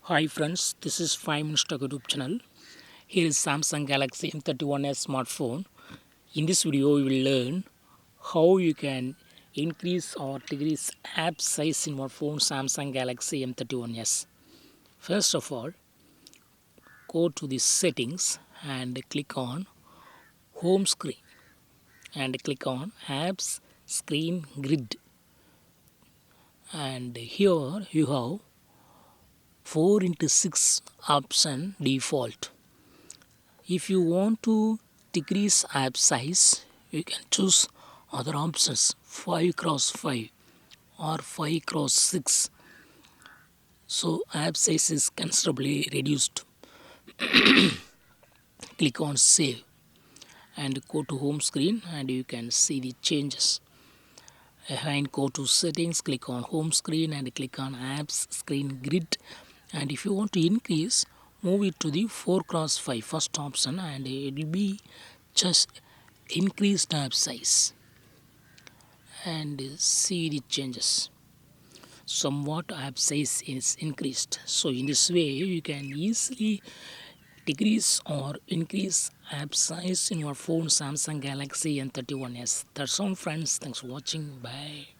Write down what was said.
Hi friends, this is 5 Minutes Tech YouTube channel. Here is Samsung Galaxy M31s smartphone. In this video, we will learn how you can increase or decrease app size in your phone Samsung Galaxy M31s. First of all, go to the settings and click on home screen and click on apps screen grid. And here you have 4 into 6 option default. If you want to decrease app size, you can choose other options 5 cross 5 or 5 cross 6. So app size is considerably reduced. Click on save and go to home screen and you can see the changes. And go to settings, click on home screen and click on apps screen grid. And if you want to increase, move it to the 4 cross 5 first option and it will be just increased app size and see the changes. Somewhat app size is increased. So in this way you can easily decrease or increase app size in your phone Samsung Galaxy M31s. That's all friends. Thanks for watching. Bye.